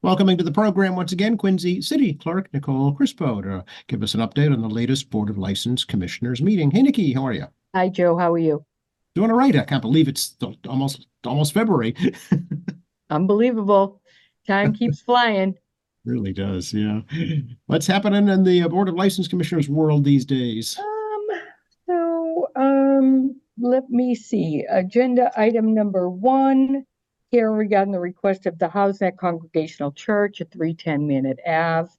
Welcoming to the program once again, Quincy City Clerk Nicole Crispo to give us an update on the latest Board of License Commissioners meeting. Hey, Nikki, how are you? Hi, Joe. How are you? Doing all right. I can't believe it's almost February. Unbelievable. Time keeps flying. Really does, yeah. What's happening in the Board of License Commissioners world these days? Um, let me see. Agenda item number one, here regarding the request of the HouseNet Congregational Church at 310 Manor Ave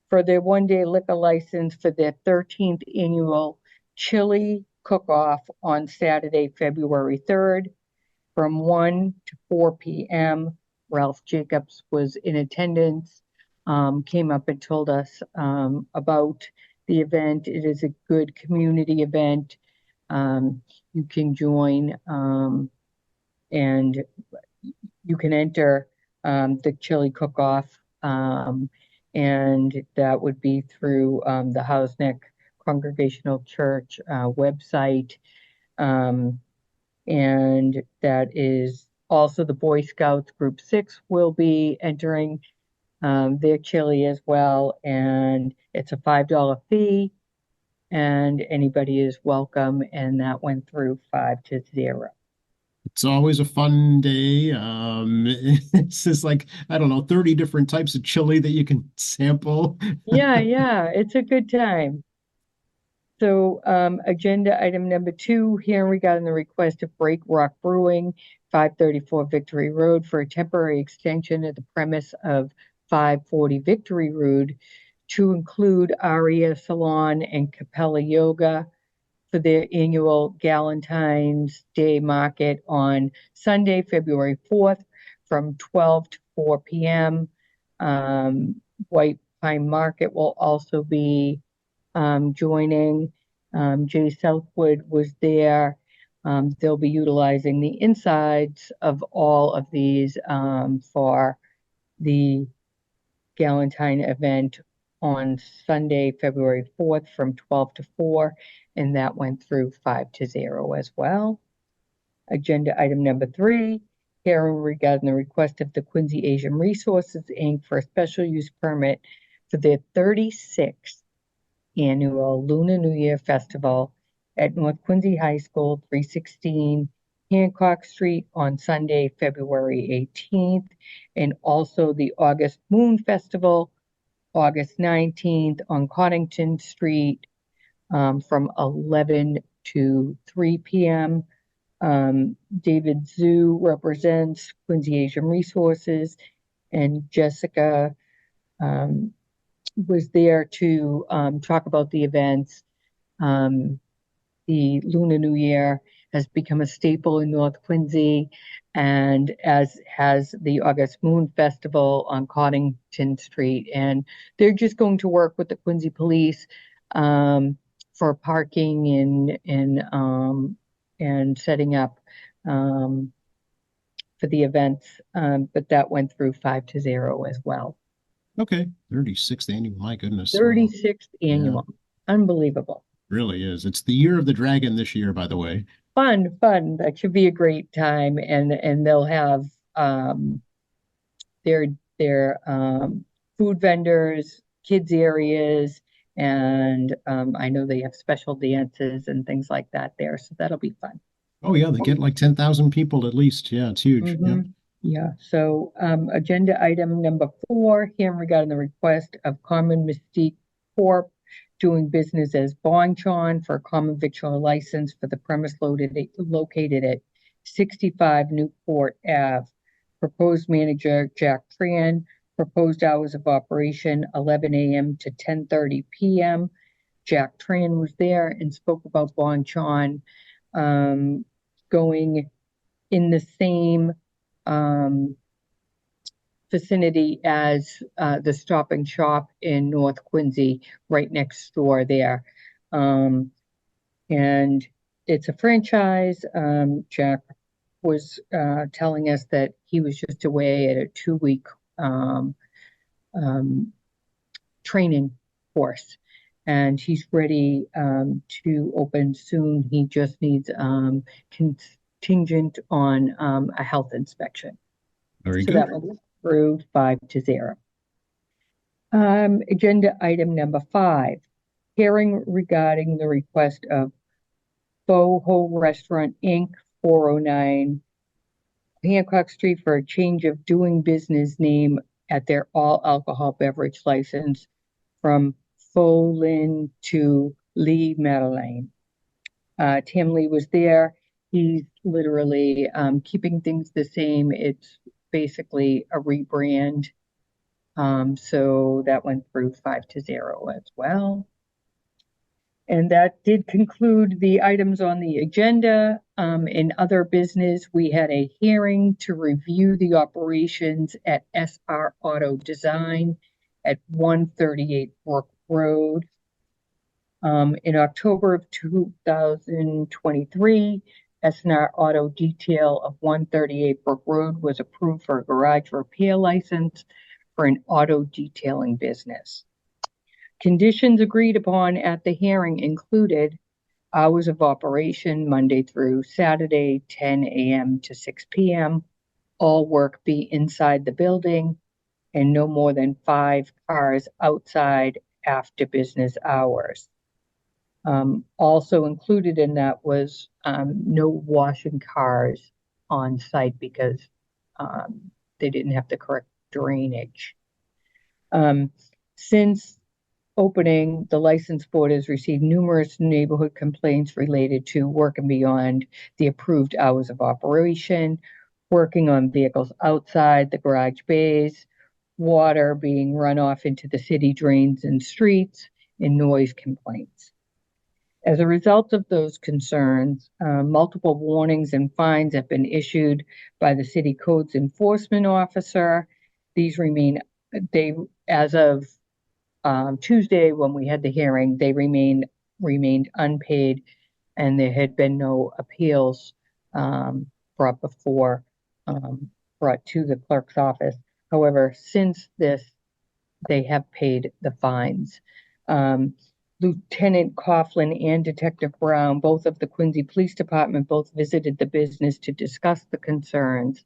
for their one-day liquor license for their 13th annual chili cook-off on Saturday, February 3rd from 1 to 4 p.m. Ralph Jacobs was in attendance, came up and told us about the event. It is a good community event. You can join and you can enter the chili cook-off, and that would be through the Housenick Congregational Church website. Um, and that is also the Boy Scouts Group 6 will be entering their chili as well, and it's a $5 fee, and anybody is welcome, and that went through 5 to 0. It's always a fun day. It's just like, I don't know, 30 different types of chili that you can sample. Yeah, yeah, it's a good time. So, agenda item number two, here regarding the request of Break Rock Brewing, 534 Victory Road, for a temporary extension of the premise of 540 Victory Road to include Aria Salon and Capella Yoga for their annual Galentine's Day Market on Sunday, February 4th from 12 to 4 p.m. White Pine Market will also be joining. Jay Southwood was there. They'll be utilizing the insides of all of these for the Galentine event on Sunday, February 4th from 12 to 4, and that went through 5 to 0 as well. Agenda item number three, hearing regarding the request of the Quincy Asian Resources, Inc. for a special use permit for their 36th annual Lunar New Year Festival at North Quincy High School, 316 Hancock Street on Sunday, February 18th, and also the August Moon Festival, August 19th on Coddington Street from 11 to 3 p.m. David Zhu represents Quincy Asian Resources, and Jessica um, was there to talk about the events. Um, the Lunar New Year has become a staple in North Quincy, and as has the August Moon Festival on Coddington Street. And they're just going to work with the Quincy Police for parking and setting up um, for the events. But that went through 5 to 0 as well. Okay, 36th annual. My goodness. Wow. 36th Yeah, annual. Unbelievable. really is. It's the year of the dragon this year, by the way. Fun, fun. That should be a great time, and they'll have um, their food vendors, kids areas, and I know they have special dances and things like that there, so that'll be fun. Oh yeah, they get like 10,000 people at least. Yeah, it's huge. Yep. Yeah. So, agenda item number four, here regarding the request of Common Mystique Corp. doing business as Bonchon for a common victual license for the premise located at 65 Newport Ave. Proposed manager Jack Tran. Proposed hours of operation 11 a.m. to 10:30 p.m. Jack Tran was there and spoke about Bonchon going in the same um, vicinity as the Stop and Shop in North Quincy, right next door there. Um, and it's a franchise. Jack was telling us that he was just away at a 2 week um, um, training course. And he's ready to open soon. He just needs contingent on a health inspection. Very So good. that was approved 5-0. Agenda item number 5, hearing regarding the request of Boho Restaurant Inc., 409 Hancock Street for a change of doing business name at their all alcohol beverage license from Folin to Lee Madeleine. Tim Lee was there. He's literally keeping things the same. It's basically a rebrand. So that went through 5-0 as well. And that did conclude the items on the agenda. In other business, we had a hearing to review the operations at SR Auto Design at 138 Brook Road. In October of 2023, SNR Auto Detail of 138 Brook Road was approved for a garage repair license for an auto detailing business. Conditions agreed upon at the hearing included hours of operation Monday through Saturday, 10 a.m. to 6 p.m. All work be inside the building and no more than 5 cars outside after business hours. Also included in that was no washing cars on site because they didn't have the correct drainage. Since opening, the license board has received numerous neighborhood complaints related to working beyond the approved hours of operation, working on vehicles outside the garage bays, water being run off into the city drains and streets, and noise complaints. As a result of those concerns, multiple warnings and fines have been issued by the city codes enforcement officer. These as of Tuesday, when we had the hearing, they remained unpaid, and there had been no appeals brought to the clerk's office. However, since this, they have paid the fines. Lieutenant Coughlin and Detective Brown, both of the Quincy Police Department, both visited the business to discuss the concerns.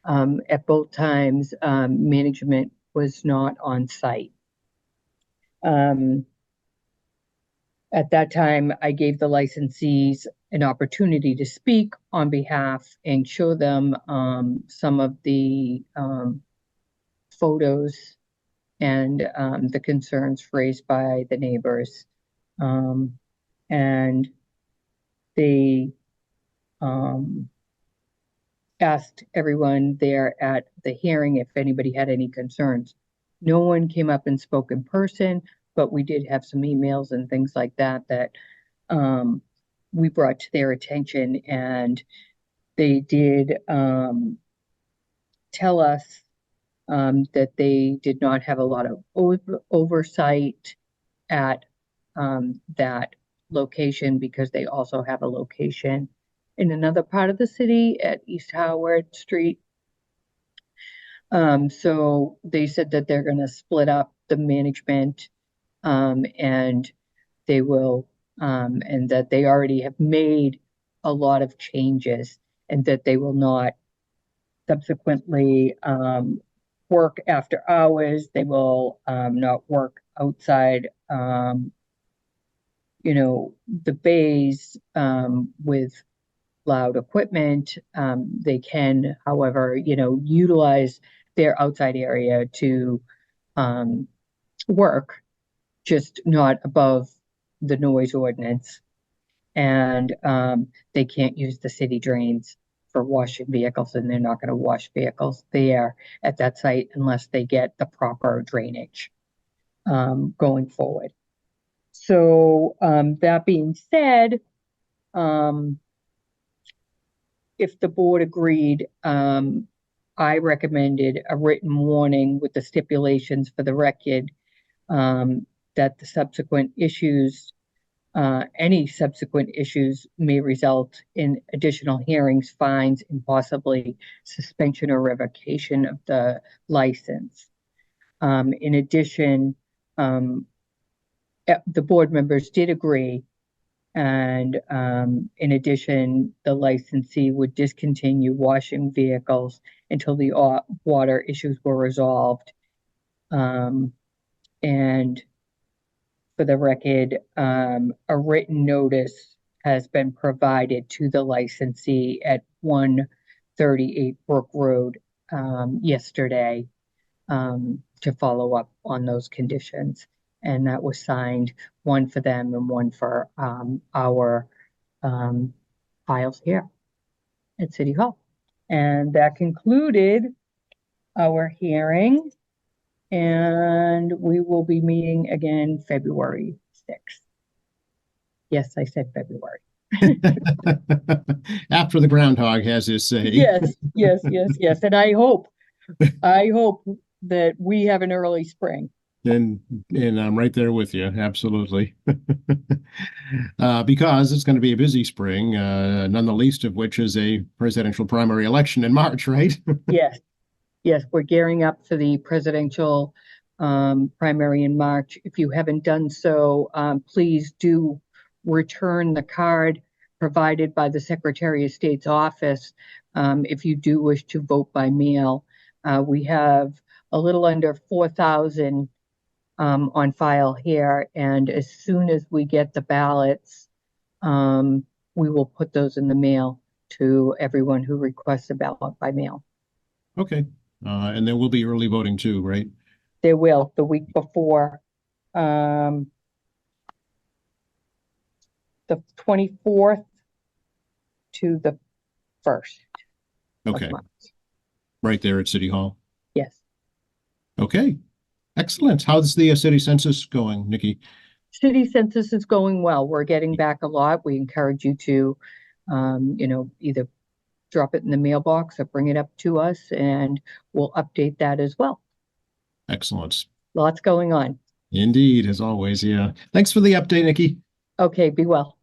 At both times, management was not on site. At that time, I gave the licensees an opportunity to speak on behalf and show them some of the photos and the concerns raised by the neighbors. And they asked everyone there at the hearing if anybody had any concerns. No one came up and spoke in person, but we did have some emails and things like that we brought to their attention, and they did tell us that they did not have a lot of oversight at that location because they also have a location in another part of the city at East Howard Street. So they said that they're going to split up the management, and they will, and that they already have made a lot of changes, and that they will not subsequently work after hours. They will not work outside, the bays with loud equipment. They can, however, utilize their outside area to work, just not above the noise ordinance. And they can't use the city drains for washing vehicles, and they're not going to wash vehicles there at that site unless they get the proper drainage going forward. So that being said, if the board agreed, I recommended a written warning with the stipulations for the record that the subsequent issues, any subsequent issues may result in additional hearings, fines, and possibly suspension or revocation of the license. In addition, the board members did agree And in addition, the licensee would discontinue washing vehicles until the water issues were resolved. And for the record, a written notice has been provided to the licensee at 138 Brook Road yesterday to follow up on those conditions. And that was signed, one for them and one for our files here at City Hall. And that concluded our hearing. And we will be meeting again February 6th. Yes, I said February. After the groundhog has his say. Yes. And I hope that we have an early spring. And I'm right there with you. Absolutely. Because it's going to be a busy spring, none the least of which is a presidential primary election in March, right? Yes, we're gearing up for the presidential primary in March. If you haven't done so, please do return the card provided by the Secretary of State's office if you do wish to vote by mail. We have a little under 4,000 on file here, and as soon as we get the ballots, we will put those in the mail to everyone who requests a ballot by mail. Okay. And there will be early voting too, right? There will, the week before, the 24th to the 1st. Okay. Right there at City Hall. Yes. Okay. Excellent. How's the city census going, Nikki? City census is going well. We're getting back a lot. We encourage you to, either drop it in the mailbox or bring it up to us, and we'll update that as well. Excellent. Lots going on. Indeed, as always. Yeah. Thanks for the update, Nikki. Okay, be well.